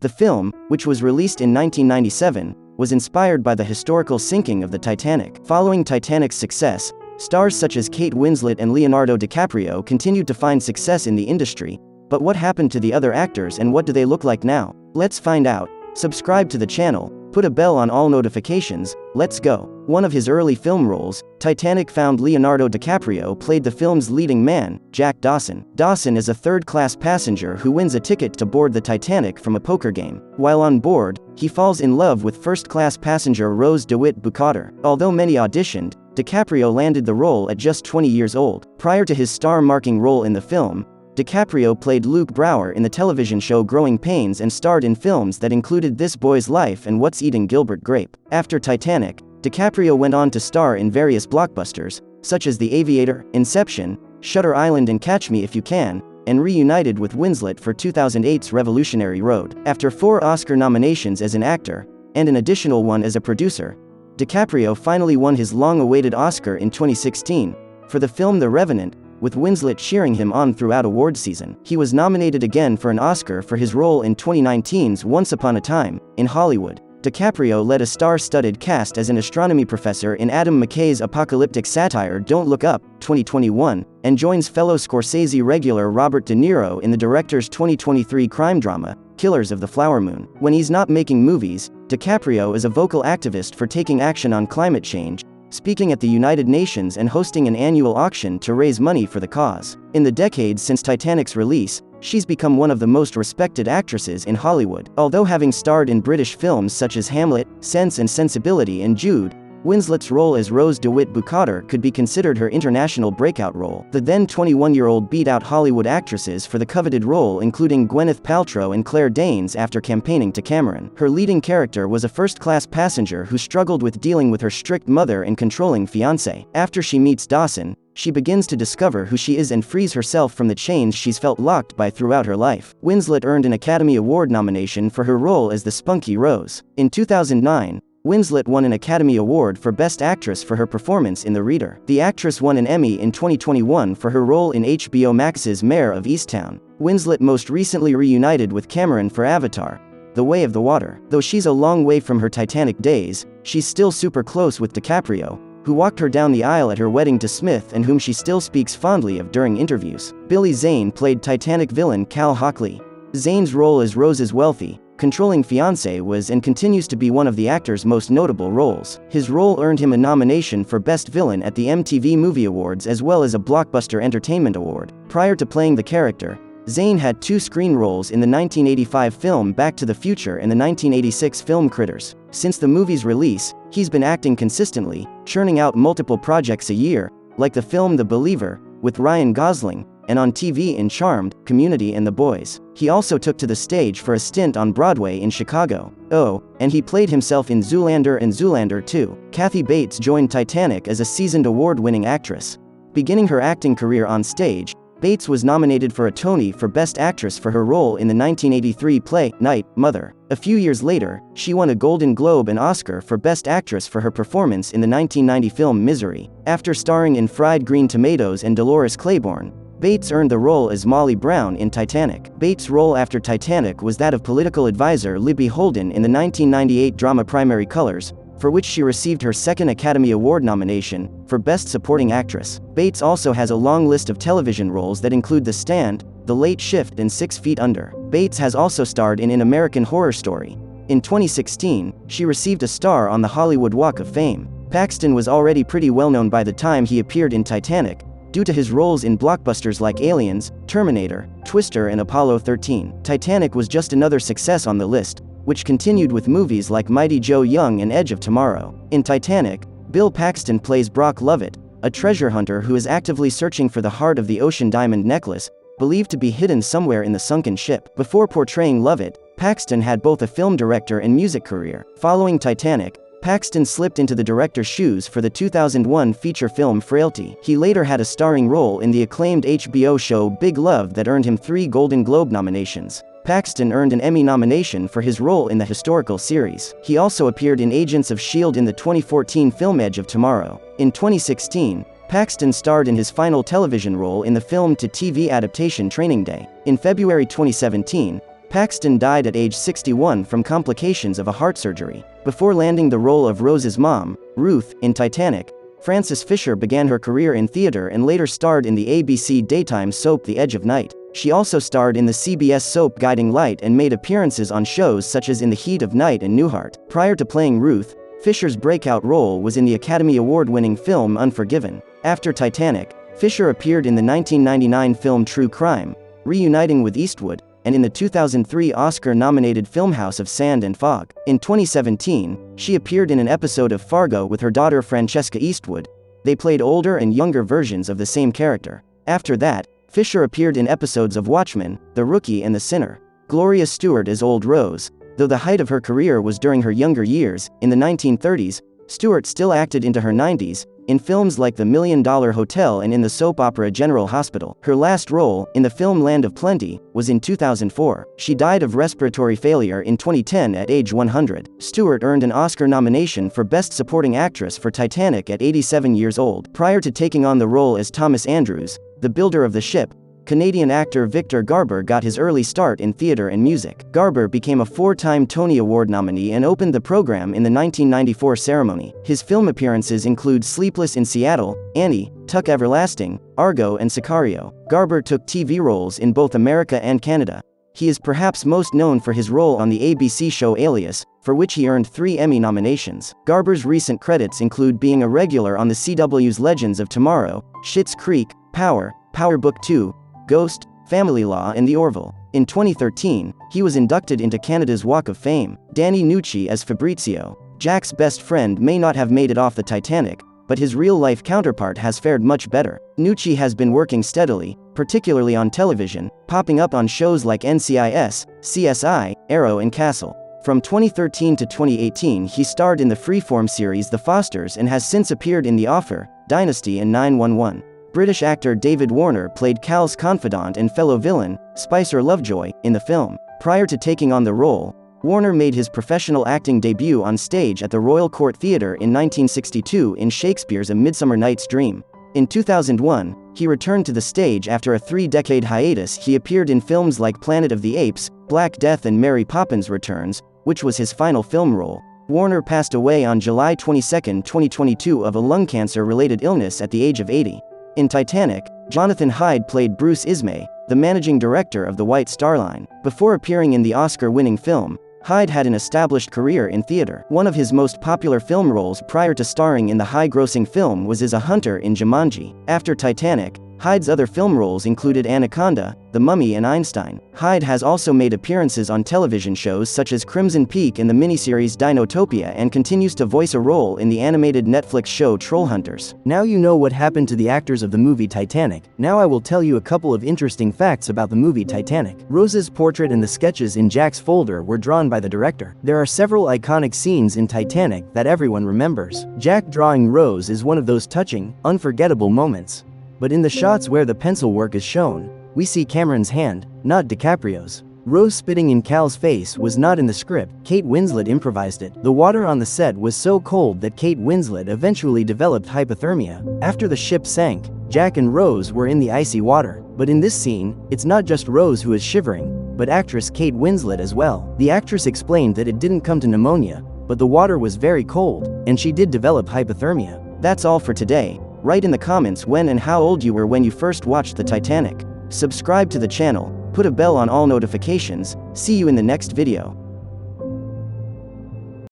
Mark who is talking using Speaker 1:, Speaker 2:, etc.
Speaker 1: The film, which was released in 1997, was inspired by the historical sinking of the Titanic. Following Titanic's success, stars such as Kate Winslet and Leonardo DiCaprio continued to find success in the industry. But what happened to the other actors and what do they look like now? Let's find out. Subscribe to the channel, put a bell on all notifications, let's go. One of his early film roles, Titanic, found Leonardo DiCaprio played the film's leading man, Jack Dawson. Dawson is a third-class passenger who wins a ticket to board the Titanic from a poker game. While on board, he falls in love with first-class passenger Rose DeWitt Bukater. Although many auditioned, DiCaprio landed the role at just 20 years old. Prior to his star-marking role in the film, DiCaprio played Luke Brower in the television show Growing Pains and starred in films that included This Boy's Life and What's Eating Gilbert Grape. After Titanic, DiCaprio went on to star in various blockbusters, such as The Aviator, Inception, Shutter Island and Catch Me If You Can, and reunited with Winslet for 2008's Revolutionary Road. After 4 Oscar nominations as an actor, and an additional one as a producer, DiCaprio finally won his long-awaited Oscar in 2016, for the film The Revenant, with Winslet cheering him on throughout awards season. He was nominated again for an Oscar for his role in 2019's Once Upon a Time in Hollywood. DiCaprio led a star-studded cast as an astronomy professor in Adam McKay's apocalyptic satire Don't Look Up, 2021, and joins fellow Scorsese regular Robert De Niro in the director's 2023 crime drama, Killers of the Flower Moon. When he's not making movies, DiCaprio is a vocal activist for taking action on climate change, speaking at the United Nations and hosting an annual auction to raise money for the cause. In the decades since Titanic's release, she's become one of the most respected actresses in Hollywood. Although having starred in British films such as Hamlet, Sense and Sensibility and Jude, Winslet's role as Rose DeWitt Bukater could be considered her international breakout role. The then 21-year-old beat out Hollywood actresses for the coveted role, including Gwyneth Paltrow and Claire Danes, after campaigning to Cameron. Her leading character was a first-class passenger who struggled with dealing with her strict mother and controlling fiancé. After she meets Dawson, she begins to discover who she is and frees herself from the chains she's felt locked by throughout her life. Winslet earned an Academy Award nomination for her role as the spunky Rose. In 2009, Winslet won an Academy Award for Best Actress for her performance in The Reader. The actress won an Emmy in 2021 for her role in HBO Max's Mayor of Easttown. Winslet most recently reunited with Cameron for Avatar: The Way of the Water. Though she's a long way from her Titanic days, she's still super close with DiCaprio, who walked her down the aisle at her wedding to Smith and whom she still speaks fondly of during interviews. Billy Zane played Titanic villain Cal Hockley. Zane's role as Rose's wealthy, controlling fiancé was and continues to be one of the actor's most notable roles. His role earned him a nomination for Best Villain at the MTV Movie Awards as well as a Blockbuster Entertainment Award. Prior to playing the character, Zane had 2 screen roles in the 1985 film Back to the Future and the 1986 film Critters. Since the movie's release, he's been acting consistently, churning out multiple projects a year, like the film The Believer, with Ryan Gosling, and on TV in Charmed, Community and The Boys. He also took to the stage for a stint on Broadway in Chicago. Oh, and he played himself in Zoolander and Zoolander 2. Kathy Bates joined Titanic as a seasoned award-winning actress. Beginning her acting career on stage, Bates was nominated for a Tony for Best Actress for her role in the 1983 play, Night, Mother. A few years later, she won a Golden Globe and Oscar for Best Actress for her performance in the 1990 film Misery. After starring in Fried Green Tomatoes and Dolores Claiborne, Bates earned the role as Molly Brown in Titanic. Bates' role after Titanic was that of political advisor Libby Holden in the 1998 drama Primary Colors, for which she received her second Academy Award nomination, for Best Supporting Actress. Bates also has a long list of television roles that include The Stand, The Late Shift and 6 Feet Under. Bates has also starred in An American Horror Story. In 2016, she received a star on the Hollywood Walk of Fame. Paxton was already pretty well known by the time he appeared in Titanic, due to his roles in blockbusters like Aliens, Terminator, Twister and Apollo 13. Titanic was just another success on the list, which continued with movies like Mighty Joe Young and Edge of Tomorrow. In Titanic, Bill Paxton plays Brock Lovett, a treasure hunter who is actively searching for the heart of the ocean diamond necklace, believed to be hidden somewhere in the sunken ship. Before portraying Lovett, Paxton had both a film director and music career. Following Titanic, Paxton slipped into the director's shoes for the 2001 feature film Frailty. He later had a starring role in the acclaimed HBO show Big Love that earned him 3 Golden Globe nominations. Paxton earned an Emmy nomination for his role in the historical series. He also appeared in Agents of S.H.I.E.L.D. in the 2014 film Edge of Tomorrow. In 2016, Paxton starred in his final television role in the film-to-TV adaptation Training Day. In February 2017, Paxton died at age 61 from complications of a heart surgery. Before landing the role of Rose's mom, Ruth, in Titanic, Frances Fisher began her career in theater and later starred in the ABC daytime soap The Edge of Night. She also starred in the CBS soap Guiding Light and made appearances on shows such as In the Heat of Night and Newhart. Prior to playing Ruth, Fisher's breakout role was in the Academy Award-winning film Unforgiven. After Titanic, Fisher appeared in the 1999 film True Crime, reuniting with Eastwood, and in the 2003 Oscar-nominated film House of Sand and Fog. In 2017, she appeared in an episode of Fargo with her daughter Francesca Eastwood. They played older and younger versions of the same character. After that, Fisher appeared in episodes of Watchmen, The Rookie and The Sinner. Gloria Stuart as Old Rose. Though the height of her career was during her younger years, in the 1930s, Stuart still acted into her 90s, in films like The $1 Million Hotel and in the soap opera General Hospital. Her last role, in the film Land of Plenty, was in 2004. She died of respiratory failure in 2010 at age 100. Stuart earned an Oscar nomination for Best Supporting Actress for Titanic at 87 years old. Prior to taking on the role as Thomas Andrews, the builder of the ship, Canadian actor Victor Garber got his early start in theater and music. Garber became a 4-time Tony Award nominee and opened the program in the 1994 ceremony. His film appearances include Sleepless in Seattle, Annie, Tuck Everlasting, Argo and Sicario. Garber took TV roles in both America and Canada. He is perhaps most known for his role on the ABC show Alias, for which he earned 3 Emmy nominations. Garber's recent credits include being a regular on the CW's Legends of Tomorrow, Schitt's Creek, Power, Power Book 2, Ghost, Family Law and The Orville. In 2013, he was inducted into Canada's Walk of Fame. Danny Nucci as Fabrizio, Jack's best friend, may not have made it off the Titanic, but his real-life counterpart has fared much better. Nucci has been working steadily, particularly on television, popping up on shows like NCIS, CSI, Arrow and Castle. From 2013 to 2018 he starred in the Freeform series The Fosters and has since appeared in The Offer, Dynasty and 911. British actor David Warner played Cal's confidant and fellow villain, Spicer Lovejoy, in the film. Prior to taking on the role, Warner made his professional acting debut on stage at the Royal Court Theatre in 1962 in Shakespeare's A Midsummer Night's Dream. In 2001, he returned to the stage after a 3-decade hiatus. He appeared in films like Planet of the Apes, Black Death and Mary Poppins Returns, which was his final film role. Warner passed away on July 22, 2022 of a lung cancer-related illness at the age of 80. In Titanic, Jonathan Hyde played Bruce Ismay, the managing director of the White Star Line. Before appearing in the Oscar-winning film, Hyde had an established career in theater. One of his most popular film roles prior to starring in the high-grossing film was as a hunter in Jumanji. After Titanic, Hyde's other film roles included Anaconda, The Mummy and Einstein. Hyde has also made appearances on television shows such as Crimson Peak and the miniseries Dinotopia and continues to voice a role in the animated Netflix show Trollhunters. Now you know what happened to the actors of the movie Titanic. Now I will tell you a couple of interesting facts about the movie Titanic. Rose's portrait and the sketches in Jack's folder were drawn by the director. There are several iconic scenes in Titanic that everyone remembers. Jack drawing Rose is one of those touching, unforgettable moments. But in the shots where the pencil work is shown, we see Cameron's hand, not DiCaprio's. Rose spitting in Cal's face was not in the script. Kate Winslet improvised it. The water on the set was so cold that Kate Winslet eventually developed hypothermia. After the ship sank, Jack and Rose were in the icy water. But in this scene, it's not just Rose who is shivering, but actress Kate Winslet as well. The actress explained that it didn't come to pneumonia, but the water was very cold, and she did develop hypothermia. That's all for today. Write in the comments when and how old you were when you first watched the Titanic. Subscribe to the channel, put a bell on all notifications. See you in the next video.